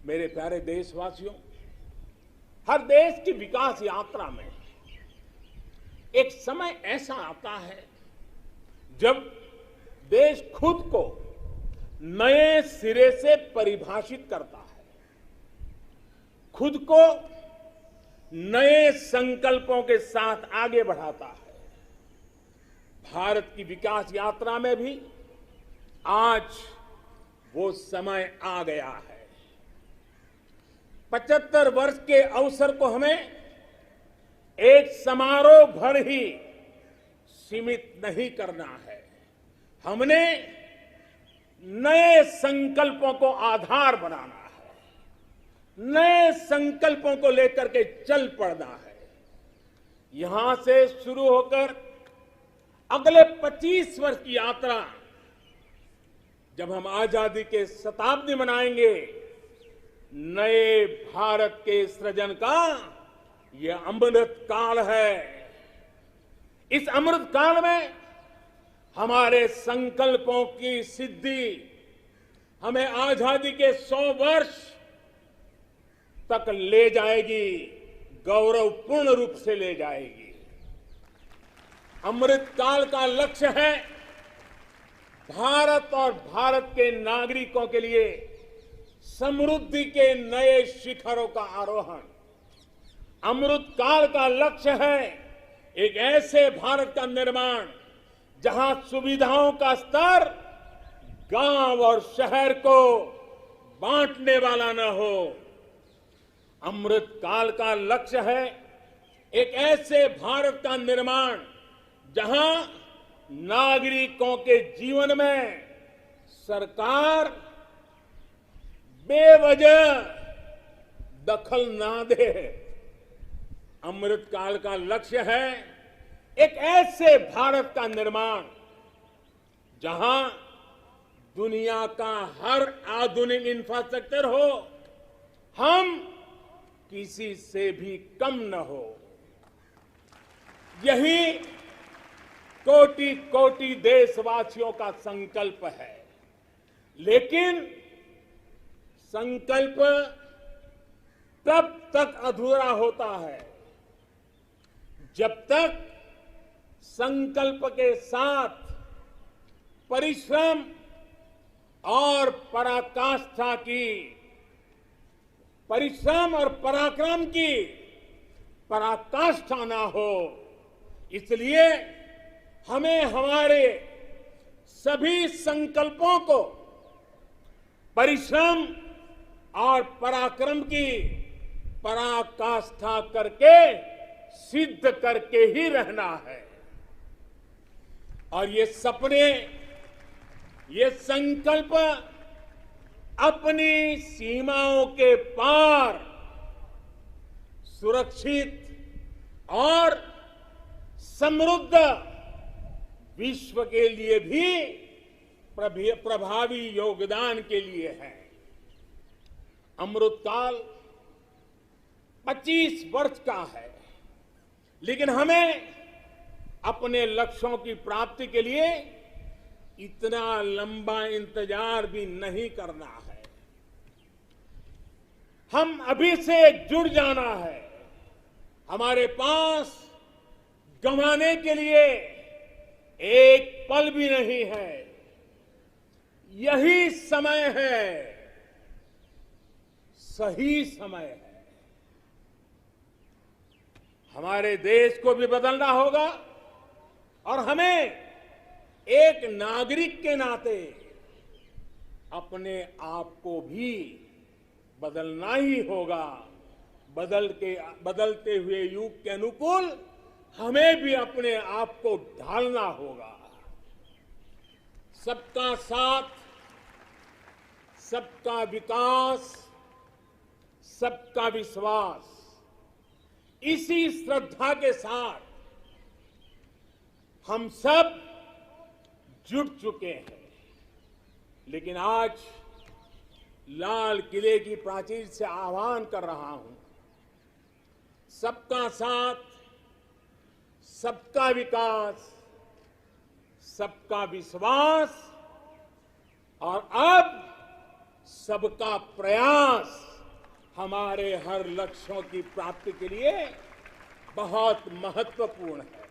मेरे प्यारे देशवासियों, हर देश की विकास यात्रा में एक समय ऐसा आता है जब देश खुद को नए सिरे से परिभाषित करता है, खुद को नए संकल्पों के साथ आगे बढ़ाता है। भारत की विकास यात्रा में भी आज वो समय आ गया है। 75 वर्ष के अवसर को हमें एक समारोह भर ही सीमित नहीं करना है। हमने नए संकल्पों को आधार बनाना है, नए संकल्पों को लेकर के चल पड़ना है। यहां से शुरू होकर अगले 25 वर्ष की यात्रा, जब हम आजादी के शताब्दी मनाएंगे, नए भारत के सृजन का यह अमृत काल है। इस अमृत काल में हमारे संकल्पों की सिद्धि हमें आजादी के 100 वर्ष तक ले जाएगी, गौरवपूर्ण रूप से ले जाएगी। अमृत काल का लक्ष्य है भारत और भारत के नागरिकों के लिए समृद्धि के नए शिखरों का आरोहण। अमृत काल का लक्ष्य है एक ऐसे भारत का निर्माण जहां सुविधाओं का स्तर गांव और शहर को बांटने वाला न हो। अमृत काल का लक्ष्य है एक ऐसे भारत का निर्माण जहां नागरिकों के जीवन में सरकार बेवजह दखल ना दे। अमृत काल का लक्ष्य है एक ऐसे भारत का निर्माण जहां दुनिया का हर आधुनिक इंफ्रास्ट्रक्चर हो, हम किसी से भी कम न हो। यही कोटि कोटि देशवासियों का संकल्प है। लेकिन संकल्प तब तक अधूरा होता है जब तक संकल्प के साथ परिश्रम और पराकाष्ठा की, परिश्रम और पराक्रम की पराकाष्ठा ना हो। इसलिए हमें हमारे सभी संकल्पों को परिश्रम और पराक्रम की पराकाष्ठा करके सिद्ध करके ही रहना है। और ये सपने, ये संकल्प अपनी सीमाओं के पार सुरक्षित और समृद्ध विश्व के लिए भी प्रभावी योगदान के लिए है। अमृतकाल 25 वर्ष का है, लेकिन हमें अपने लक्ष्यों की प्राप्ति के लिए इतना लंबा इंतजार भी नहीं करना है। हम अभी से जुड़ जाना है। हमारे पास गंवाने के लिए एक पल भी नहीं है। यही समय है, सही समय है। हमारे देश को भी बदलना होगा और हमें एक नागरिक के नाते अपने आप को भी बदलना ही होगा। बदलते हुए युग के अनुकूल हमें भी अपने आप को ढालना होगा। सबका साथ, सबका विकास, सबका विश्वास, इसी श्रद्धा के साथ हम सब जुट चुके हैं। लेकिन आज लाल किले की प्राचीर से आह्वान कर रहा हूं, सबका साथ, सबका विकास, सबका विश्वास और अब सबका प्रयास हमारे हर लक्ष्यों की प्राप्ति के लिए बहुत महत्वपूर्ण है।